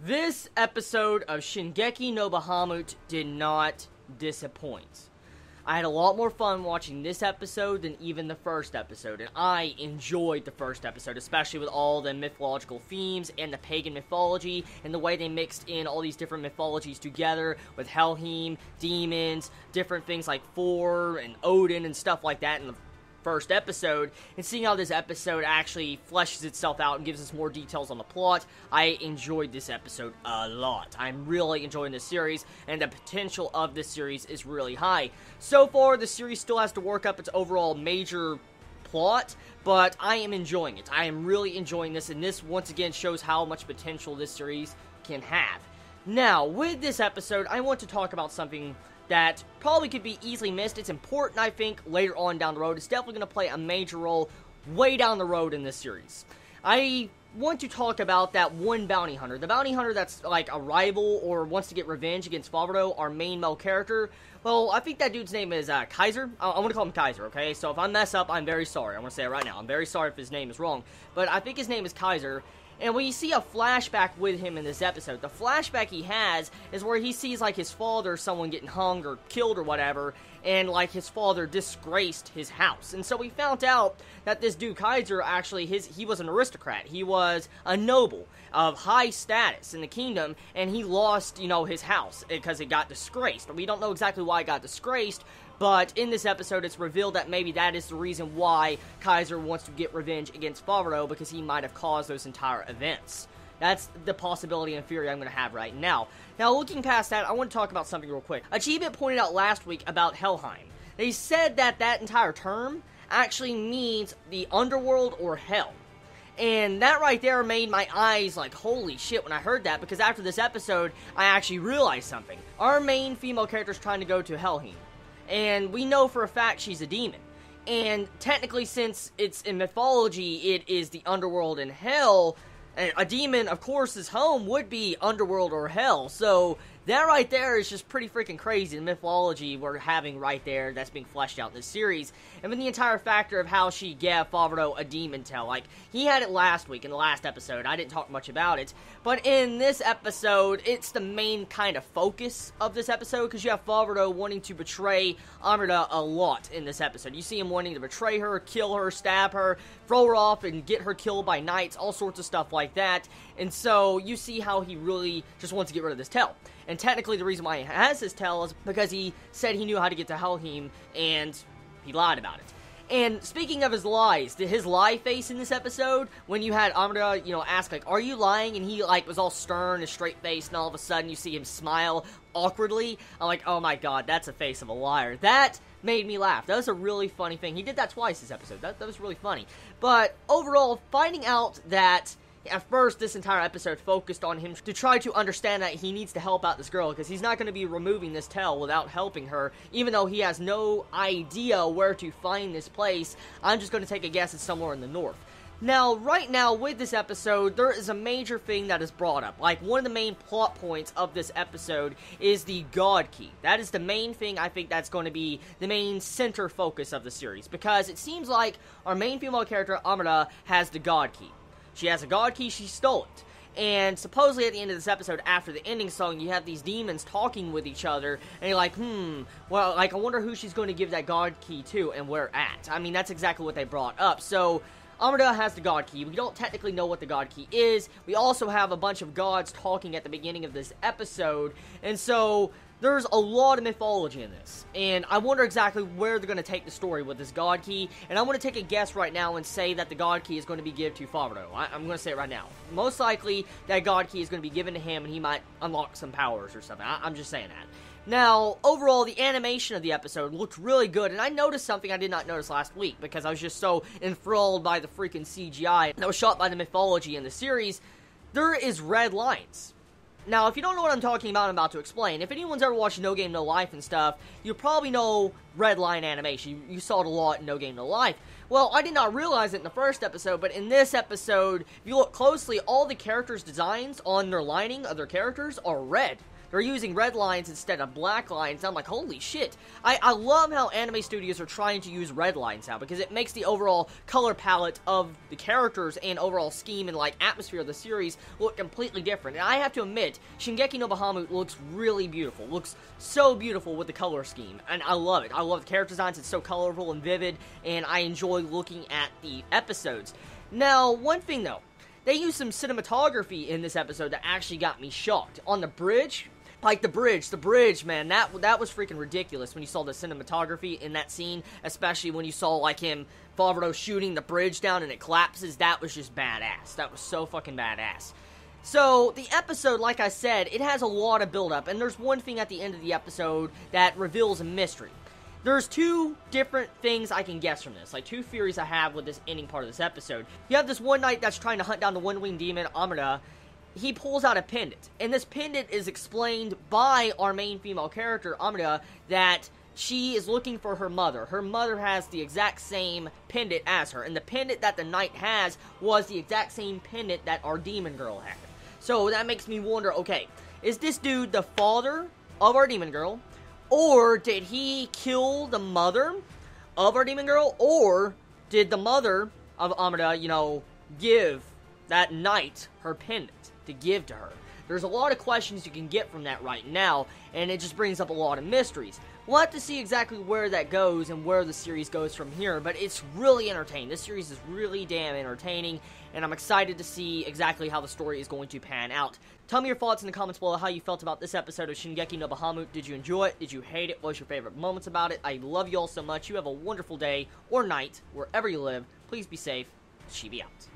This episode of Shingeki no Bahamut did not disappoint. I had a lot more fun watching this episode than even the first episode, and I enjoyed the first episode, especially with all the mythological themes and the pagan mythology, and the way they mixed in all these different mythologies together with Helheim, demons, different things like Thor and Odin and stuff like that in the first episode, and seeing how this episode actually fleshes itself out and gives us more details on the plot. I enjoyed this episode a lot. I'm really enjoying this series, and the potential of this series is really high. So far, the series still has to work up its overall major plot, but I am enjoying it. I am really enjoying this, and this once again shows how much potential this series can have. Now, with this episode, I want to talk about something that probably could be easily missed. It's important, I think, later on down the road. It's definitely going to play a major role way down the road in this series. I want to talk about that one bounty hunter. The bounty hunter that's like a rival or wants to get revenge against Favaro, our main male character. Well, I think that dude's name is Kaiser. I want to call him Kaiser, okay? So if I mess up, I'm very sorry. I want to say it right now. I'm very sorry if his name is wrong. But I think his name is Kaiser. And when you see a flashback with him in this episode, the flashback he has is where he sees, like, his father, someone getting hung or killed or whatever, and, like, his father disgraced his house. And so we found out that this dude, Kaiser, actually, he was an aristocrat. He was a noble of high status in the kingdom, and he lost, you know, his house because it got disgraced. We don't know exactly why it got disgraced, but in this episode, it's revealed that maybe that is the reason why Kaiser wants to get revenge against Favaro, because he might have caused those entire events. That's the possibility and theory I'm going to have right now. Now, looking past that, I want to talk about something real quick. Chibi pointed out last week about Helheim. They said that that entire term actually means the underworld or hell. And that right there made my eyes like, holy shit, when I heard that, because after this episode, I actually realized something. Our main female character is trying to go to Helheim. And we know for a fact she's a demon. And technically, since it's in mythology, it is the underworld and hell. A demon, of course, his home would be underworld or hell. So that right there is just pretty freaking crazy. The mythology we're having right there that's being fleshed out in this series. And then the entire factor of how she gave Favaro a demon tail. Like, he had it last week in the last episode. I didn't talk much about it. But in this episode, it's the main kind of focus of this episode. Because you have Favaro wanting to betray Amrita a lot in this episode. You see him wanting to betray her, kill her, stab her, throw her off, and get her killed by knights. All sorts of stuff like that. And so you see how he really just wants to get rid of this tail. And technically the reason why he has his tail is because he said he knew how to get to Helheim, and he lied about it. And speaking of his lies, his lie face in this episode, when you had Amrita, you know, ask, like, are you lying? And he, like, was all stern and straight-faced, and all of a sudden you see him smile awkwardly. I'm like, oh my god, that's a face of a liar. That made me laugh. That was a really funny thing. He did that twice this episode. That was really funny. But overall, finding out that at first, this entire episode focused on him to try to understand that he needs to help out this girl, because he's not going to be removing this tail without helping her, even though he has no idea where to find this place. I'm just going to take a guess it's somewhere in the north. Now, right now, with this episode, there is a major thing that is brought up. Like, one of the main plot points of this episode is the God Key. That is the main thing I think that's going to be the main center focus of the series, because it seems like our main female character, Amrita, has the God Key. She has a God Key, she stole it. And supposedly at the end of this episode, after the ending song, you have these demons talking with each other, and you're like, well, like, I wonder who she's going to give that God Key to, and where at. I mean, that's exactly what they brought up. So Amrita has the God Key. We don't technically know what the God Key is. We also have a bunch of gods talking at the beginning of this episode, and so there's a lot of mythology in this, and I wonder exactly where they're going to take the story with this God Key, and I want to take a guess right now and say that the God Key is going to be given to Favaro. I'm going to say it right now. Most likely, that God Key is going to be given to him, and he might unlock some powers or something. I'm just saying that. Now, overall, the animation of the episode looked really good, and I noticed something I did not notice last week, because I was just so enthralled by the freaking CGI that was shot by the mythology in the series. There is red lines. Now, if you don't know what I'm talking about, I'm about to explain. If anyone's ever watched No Game No Life and stuff, you probably know red line animation. You saw it a lot in No Game No Life. Well, I did not realize it in the first episode, but in this episode, if you look closely, all the characters' designs on their lining of their characters are red. they're using red lines instead of black lines. I'm like, holy shit. I love how anime studios are trying to use red lines now, because it makes the overall color palette of the characters and overall scheme and, like, atmosphere of the series look completely different. And I have to admit, Shingeki no Bahamut looks really beautiful. Looks so beautiful with the color scheme, and I love it. I love the character designs. It's so colorful and vivid, and I enjoy looking at the episodes. Now, one thing though, they used some cinematography in this episode that actually got me shocked. On the bridge, like the bridge, man, that was freaking ridiculous when you saw the cinematography in that scene, especially when you saw, like, Favaro shooting the bridge down and it collapses. That was just badass. That was so fucking badass. So, the episode, like I said, it has a lot of build-up, and there's one thing at the end of the episode that reveals a mystery. There's two different things I can guess from this, like two theories I have with this ending part of this episode. You have this one knight that's trying to hunt down the one-winged demon, Amida. He pulls out a pendant, and this pendant is explained by our main female character, Amida, that she is looking for her mother. Her mother has the exact same pendant as her, and the pendant that the knight has was the exact same pendant that our demon girl had. So that makes me wonder, okay, is this dude the father of our demon girl? Or did he kill the mother of our demon girl? Or did the mother of Amida, you know, give that knight her pendant to give to her? There's a lot of questions you can get from that right now, and it just brings up a lot of mysteries. We'll have to see exactly where that goes and where the series goes from here, but it's really entertaining. This series is really damn entertaining, and I'm excited to see exactly how the story is going to pan out. Tell me your thoughts in the comments below, how you felt about this episode of Shingeki no Bahamut. Did you enjoy it? Did you hate it? What was your favorite moments about it? I love you all so much. You have a wonderful day or night, wherever you live. Please be safe. Chibi out.